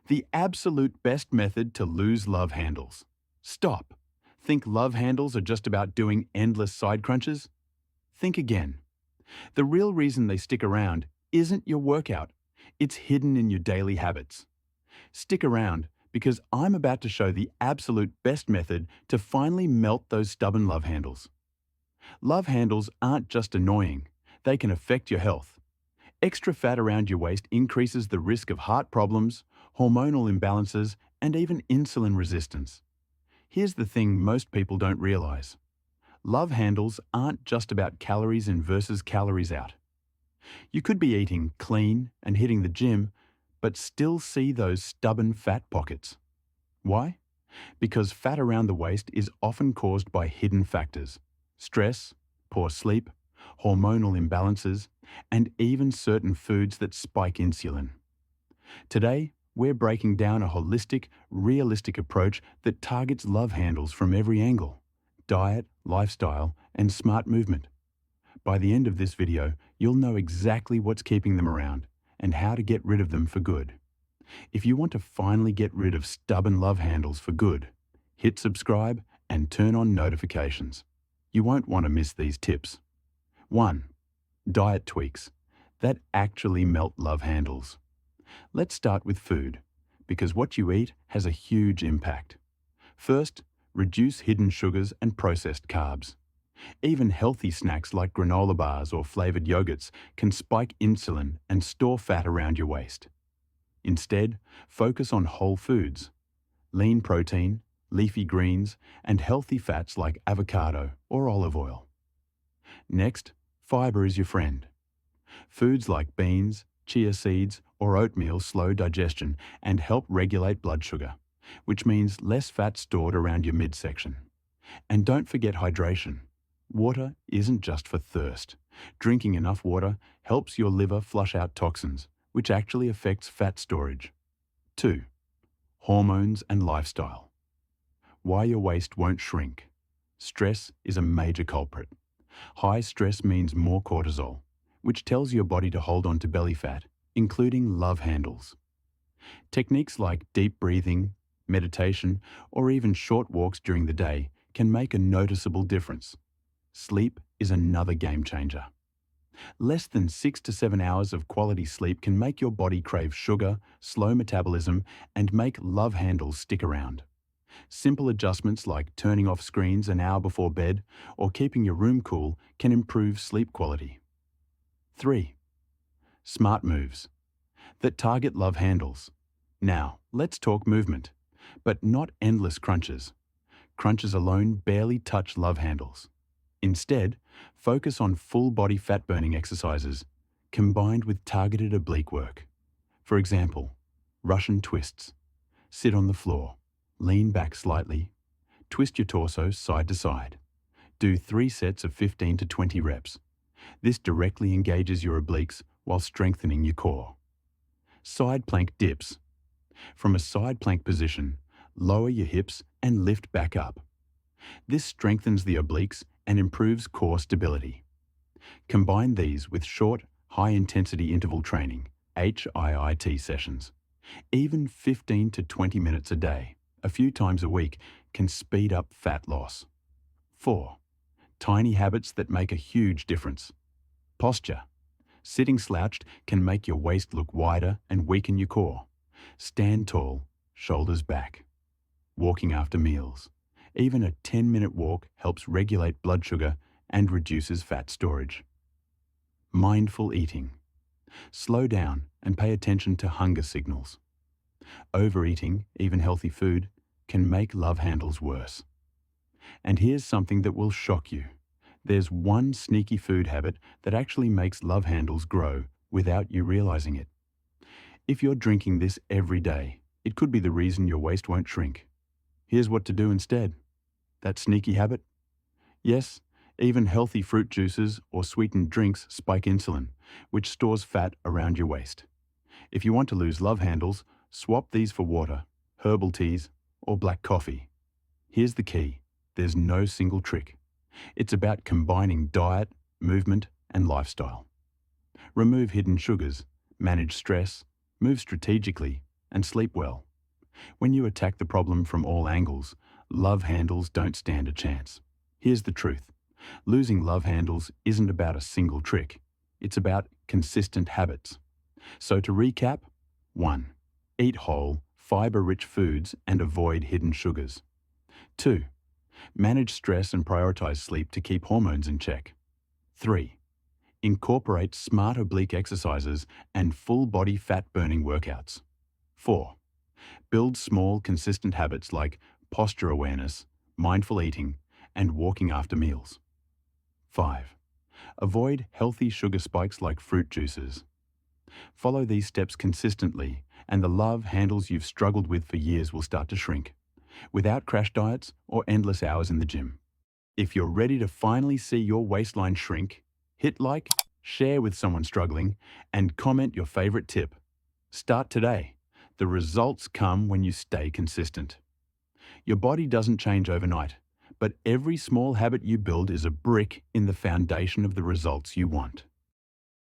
The absolute best method to lose love handles. Stop. Think love handles are just about doing endless side crunches? Think again. The real reason they stick around isn't your workout. It's hidden in your daily habits. Stick around because I'm about to show the absolute best method to finally melt those stubborn love handles. Love handles aren't just annoying, they can affect your health. Extra fat around your waist increases the risk of heart problems, hormonal imbalances, and even insulin resistance. Here's the thing most people don't realize. Love handles aren't just about calories in versus calories out. You could be eating clean and hitting the gym, but still see those stubborn fat pockets. Why? Because fat around the waist is often caused by hidden factors: stress, poor sleep, hormonal imbalances, and even certain foods that spike insulin. Today, we're breaking down a holistic, realistic approach that targets love handles from every angle: diet, lifestyle, and smart movement. By the end of this video, you'll know exactly what's keeping them around and how to get rid of them for good. If you want to finally get rid of stubborn love handles for good, hit subscribe and turn on notifications. You won't want to miss these tips. 1. Diet tweaks that actually melt love handles. Let's start with food, because what you eat has a huge impact. First, reduce hidden sugars and processed carbs. Even healthy snacks like granola bars or flavored yogurts can spike insulin and store fat around your waist. Instead, focus on whole foods, lean protein, leafy greens, and healthy fats like avocado or olive oil. Next, fiber is your friend. Foods like beans, chia seeds, or oatmeal slow digestion and help regulate blood sugar, which means less fat stored around your midsection. And don't forget hydration. Water isn't just for thirst. Drinking enough water helps your liver flush out toxins, which actually affects fat storage. 2. Hormones and lifestyle. Why your waist won't shrink. Stress is a major culprit. High stress means more cortisol, which tells your body to hold on to belly fat, including love handles. Techniques like deep breathing, meditation, or even short walks during the day can make a noticeable difference. Sleep is another game changer. Less than 6 to 7 hours of quality sleep can make your body crave sugar, slow metabolism, and make love handles stick around. Simple adjustments like turning off screens an hour before bed or keeping your room cool can improve sleep quality. 3. Smart moves that target love handles. Now, let's talk movement, but not endless crunches. Crunches alone barely touch love handles. Instead, focus on full-body fat-burning exercises combined with targeted oblique work. For example, Russian twists. Sit on the floor, lean back slightly, twist your torso side to side. Do 3 sets of 15 to 20 reps. This directly engages your obliques while strengthening your core. Side plank dips. From a side plank position, lower your hips and lift back up. This strengthens the obliques and improves core stability. Combine these with short, high-intensity interval training, HIIT sessions. Even 15 to 20 minutes a day, a few times a week, can speed up fat loss. 4. Tiny habits that make a huge difference. Posture. Sitting slouched can make your waist look wider and weaken your core. Stand tall, shoulders back. Walking after meals. Even a 10-minute walk helps regulate blood sugar and reduces fat storage. Mindful eating. Slow down and pay attention to hunger signals. Overeating, even healthy food, can make love handles worse. And here's something that will shock you. There's one sneaky food habit that actually makes love handles grow without you realizing it. If you're drinking this every day, it could be the reason your waist won't shrink. Here's what to do instead. That sneaky habit? Yes, even healthy fruit juices or sweetened drinks spike insulin, which stores fat around your waist. If you want to lose love handles, swap these for water, herbal teas, or black coffee. Here's the key. There's no single trick. It's about combining diet, movement, and lifestyle. Remove hidden sugars, manage stress, move strategically, and sleep well. When you attack the problem from all angles, love handles don't stand a chance. Here's the truth. Losing love handles isn't about a single trick. It's about consistent habits. So to recap, 1. Eat whole, fiber-rich foods and avoid hidden sugars. 2. Manage stress and prioritize sleep to keep hormones in check. 3. Incorporate smart oblique exercises and full-body fat-burning workouts. 4. Build small, consistent habits like posture awareness, mindful eating, and walking after meals. 5. Avoid healthy sugar spikes like fruit juices. Follow these steps consistently, and the love handles you've struggled with for years will start to shrink, without crash diets or endless hours in the gym. If you're ready to finally see your waistline shrink, hit like, share with someone struggling, and comment your favorite tip. Start today. The results come when you stay consistent. Your body doesn't change overnight, but every small habit you build is a brick in the foundation of the results you want.